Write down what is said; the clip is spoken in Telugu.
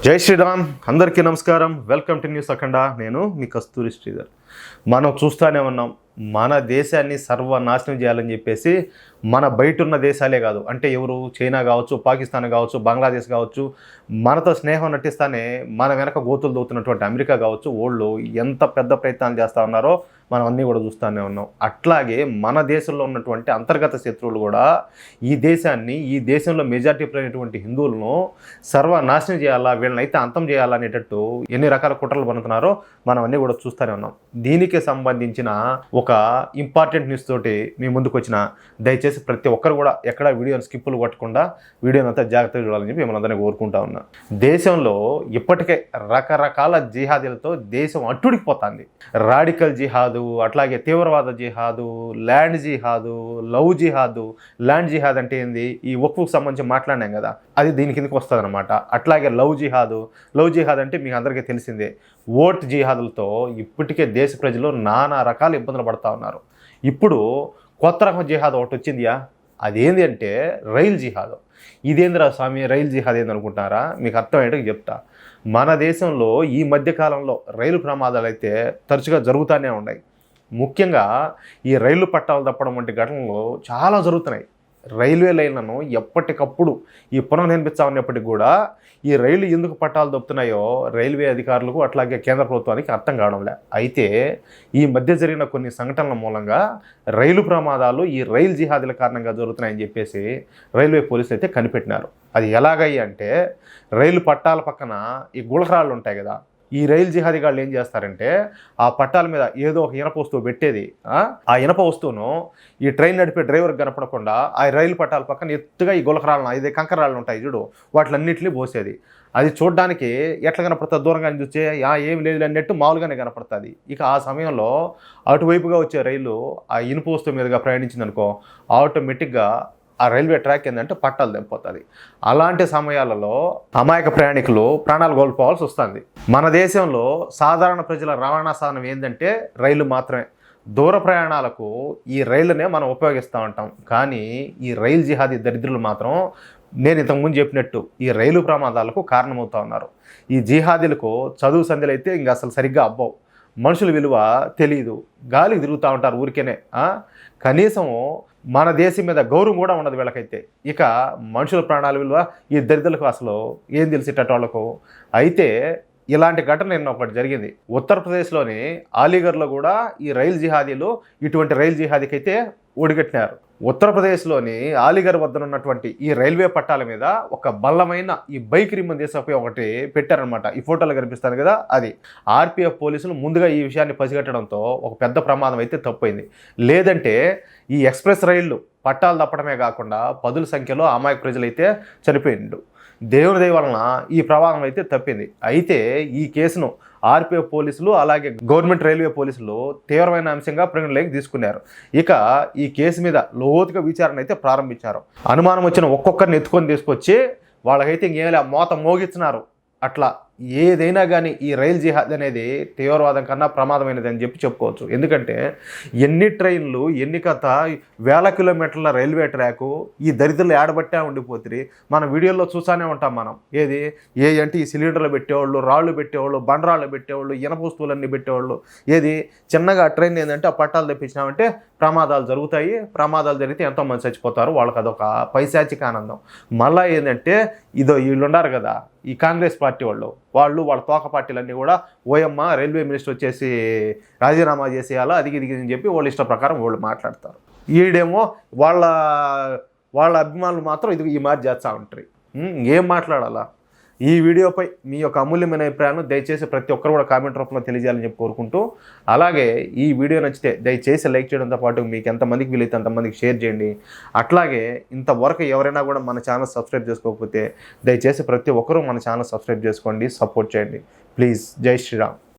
జై శ్రీరామ్. అందరికీ నమస్కారం. వెల్కమ్ టు న్యూస్ అఖండ. నేను మీ కస్తూరి శ్రీధర్. మనం చూస్తూనే ఉన్నాం, మన దేశాన్ని సర్వనాశనం చేయాలని చెప్పేసి మన బయట ఉన్న దేశాలే కాదు, అంటే ఎవరు, చైనా కావచ్చు, పాకిస్తాన్ కావచ్చు, బంగ్లాదేశ్ కావచ్చు, మనతో స్నేహం నటిస్తానే మన వెనక గోతులు దోతున్నటువంటి అమెరికా కావచ్చు, వాళ్ళు ఎంత పెద్ద ప్రయత్నాలు చేస్తూ ఉన్నారో మనం అన్నీ కూడా చూస్తూనే ఉన్నాం. అట్లాగే మన దేశంలో ఉన్నటువంటి అంతర్గత శత్రువులు కూడా ఈ దేశాన్ని, ఈ దేశంలో మెజార్టీ అయినటువంటి హిందువులను సర్వనాశనం చేయాలా, వీళ్ళని అయితే అంతం చేయాలనేటట్టు ఎన్ని రకాల కుట్రలు పడుతున్నారో మనం అన్నీ కూడా చూస్తూనే ఉన్నాం. దీనికి సంబంధించిన ఒక ఇంపార్టెంట్ న్యూస్ తోటి మీ ముందుకు వచ్చిన, దయచేసి ప్రతి ఒక్కరు కూడా ఎక్కడ వీడియోని స్కిప్పులు కొట్టకుండా వీడియోని అంతా జాగ్రత్తగా చూడాలని చెప్పి మిమ్మల్ని అందరినీ కోరుకుంటా ఉన్నా. దేశంలో ఇప్పటికే రకరకాల జిహాదీలతో దేశం అట్టుడికిపోతుంది. రాడికల్ జిహాదు, అట్లాగే తీవ్రవాద జిహాదు, ల్యాండ్ జిహాదు, లవ్ జిహాదు. ల్యాండ్ జిహాద్ అంటే ఏంది, ఈ వక్ఫ్కు సంబంధించి మాట్లాడినాం కదా, అది దీని కిందకి వస్తుంది అనమాట. అట్లాగే లవ్ జిహాద్ అంటే మీకు అందరికీ తెలిసిందే. ఓట్ జిహాదులతో ఇప్పటికే దేశ ప్రజలు నానా రకాల ఇబ్బందులు పడుతూ ఉన్నారు. ఇప్పుడు కొత్త రకం జిహాద్ ఒకటి వచ్చిందియా, అదేంటి అంటే రైల్ జిహాద్. ఇదేంద్రా స్వామి, రైల్ జిహాద్ ఏంది అనుకుంటున్నారా? మీకు అర్థమయ్యేటట్టు చెప్తా. మన దేశంలో ఈ మధ్యకాలంలో రైలు ప్రమాదాలు అయితే తరచుగా జరుగుతూనే ఉన్నాయి. ముఖ్యంగా ఈ రైలు పట్టాలు తప్పడం వంటి ఘటనలు చాలా జరుగుతున్నాయి. రైల్వే లైన్లను ఎప్పటికప్పుడు ఈ పునర్నిర్మించామన్నప్పటికీ కూడా ఈ రైలు ఎందుకు పట్టాలు దొప్పుతున్నాయో రైల్వే అధికారులకు, అట్లాగే కేంద్ర ప్రభుత్వానికి అర్థం కావడంలే. అయితే ఈ మధ్య జరిగిన కొన్ని సంఘటనల మూలంగా రైలు ప్రమాదాలు ఈ రైలు జిహాదీల కారణంగా జరుగుతున్నాయని చెప్పేసి రైల్వే పోలీసులు అయితే కనిపెట్టినారు. అది ఎలాగయ్యి అంటే, రైలు పట్టాల పక్కన ఈ గుళకరాళ్ళు ఉంటాయి కదా, ఈ రైలు జిహాదీగాళ్ళు ఏం చేస్తారంటే ఆ పట్టాల మీద ఏదో ఒక ఇనప వస్తువు పెట్టేది, ఆ ఇనప వస్తువును ఈ ట్రైన్ నడిపే డ్రైవర్కి కనపడకుండా ఆ రైలు పట్టాల పక్కన ఎత్తుగా ఈ గులకరాలను, ఇదే కంకరాళ్ళు ఉంటాయి చూడు, వాటిలన్నింటినీ పోసేది. అది చూడడానికి ఎట్లా కనపడుతుంది, దూరంగా చూస్తే ఏం లేదు అన్నట్టు మామూలుగానే కనపడుతుంది. ఇక ఆ సమయంలో అటువైపుగా వచ్చే రైలు ఆ ఇనుప వస్తువు మీదుగా ప్రయాణించిందనుకో, ఆటోమేటిక్గా ఆ రైల్వే ట్రాక్ ఏంటంటే పట్టాలు తెంపుతుంది. అలాంటి సమయాలలో అమాయక ప్రయాణికులు ప్రాణాలు కోల్పోవాల్సి వస్తుంది. మన దేశంలో సాధారణ ప్రజల రవాణా సాధనం ఏంటంటే రైలు మాత్రమే. దూర ప్రయాణాలకు ఈ రైలునే మనం ఉపయోగిస్తూ ఉంటాం. కానీ ఈ రైలు జిహాదీ దరిద్రులు మాత్రం నేను ఇంతకుముందు చెప్పినట్టు ఈ రైలు ప్రమాదాలకు కారణమవుతూ ఉన్నారు. ఈ జిహాదీలకు చదువు సంధ్యలు అయితే ఇంక అసలు సరిగ్గా అబ్బవు. మనుషుల విలువ తెలియదు, గాలికి తిరుగుతూ ఉంటారు ఊరికేనే. కనీసం మన దేశం మీద గౌరవం కూడా ఉండదు వీళ్ళకైతే. ఇక మనుషుల ప్రాణాల విలువ ఈ దరిద్రులకు అసలు ఏం తెలిసేటట్టు వాళ్ళకు. అయితే ఇలాంటి ఘటన నిన్న ఒకటి జరిగింది. ఉత్తరప్రదేశ్లోని అలీగఢ్లో కూడా ఈ రైలు జిహాదీలు ఇటువంటి రైలు జిహాదీకి అయితే ఒడిగట్టినారు. ఉత్తరప్రదేశ్లోని అలీగఢ్ వద్ద ఉన్నటువంటి ఈ రైల్వే పట్టాల మీద ఒక బలమైన ఈ బైక్ రిమ్మని తీసుకుపోయి ఒకటి పెట్టారనమాట. ఈ ఫోటోలో కనిపిస్తుంది కదా, అది. ఆర్పిఎఫ్ పోలీసులు ముందుగా ఈ విషయాన్ని పసిగట్టడంతో ఒక పెద్ద ప్రమాదం అయితే తప్పైంది. లేదంటే ఈ ఎక్స్ప్రెస్ రైళ్లు పట్టాలు తప్పడమే కాకుండా పదుల సంఖ్యలో అమాయక ప్రజలైతే చనిపోయిండు. దేవుని దయ వలన ఈ ప్రమాదం అయితే తప్పింది. అయితే ఈ కేసును ఆర్పిఎఫ్ పోలీసులు, అలాగే గవర్నమెంట్ రైల్వే పోలీసులు తీవ్రమైన అంశంగా పరిగణలోకి తీసుకున్నారు. ఇక ఈ కేసు మీద లోతుగా విచారణ అయితే ప్రారంభించారు. అనుమానం వచ్చిన ఒక్కొక్కరిని ఎత్తుకొని తీసుకొచ్చి వాళ్ళకైతే ఇంకేం మోత మోగిస్తున్నారు. అట్లా ఏదైనా కానీ ఈ రైల్ జిహాద్ అనేది తీవ్రవాదం కన్నా ప్రమాదమైనది అని చెప్పుకోవచ్చు. ఎందుకంటే ఎన్ని ట్రైన్లు, ఎన్ని కథ, వేల కిలోమీటర్ల రైల్వే ట్రాకు ఈ దరిద్రులు ఏడబట్టే ఉండిపోతుంది. మన వీడియోల్లో చూసానే ఉంటాం మనం. ఏది అంటే ఈ సిలిండర్లు పెట్టేవాళ్ళు, రాళ్ళు పెట్టేవాళ్ళు, బండరాళ్ళు పెట్టేవాళ్ళు, ఇనప వస్తువులన్నీ పెట్టేవాళ్ళు. ఏది చిన్నగా ట్రైన్ ఏంటంటే ఆ పట్టాలు తెప్పించినామంటే ప్రమాదాలు జరుగుతాయి. ప్రమాదాలు జరిగితే ఎంతోమంది చచ్చిపోతారు. వాళ్ళకి అదొక పైశాచిక ఆనందం. మళ్ళీ ఏంటంటే వీళ్ళు ఉన్నారు కదా, ఈ కాంగ్రెస్ పార్టీ వాళ్ళు వాళ్ళ తోక పార్టీలన్నీ కూడా ఓయమ్మ రైల్వే మినిస్టర్ వచ్చేసి రాజీనామా చేసేయాలా, అది అని చెప్పి వాళ్ళ ఇష్ట ప్రకారం వాళ్ళు మాట్లాడతారు. ఈడేమో వాళ్ళ అభిమానులు మాత్రం ఈ మారి చేస్తూ ఉంటారు. ఏం మాట్లాడాలా? ఈ వీడియోపై మీ యొక్క అమూల్యమైన అభిప్రాయాలను దయచేసి ప్రతి ఒక్కరు కూడా కామెంట్ రూపంలో తెలియజేయాలని చెప్పి కోరుకుంటూ, అలాగే ఈ వీడియో నచ్చితే దయచేసి లైక్ చేయడంతో పాటు మీకు ఎంతమందికి వీలైతే అంతమందికి షేర్ చేయండి. అట్లాగే ఇంతవరకు ఎవరైనా కూడా మన ఛానల్ సబ్స్క్రైబ్ చేసుకోకపోతే దయచేసి ప్రతి ఒక్కరూ మన ఛానల్ సబ్స్క్రైబ్ చేసుకోండి, సపోర్ట్ చేయండి ప్లీజ్. జై శ్రీరామ్.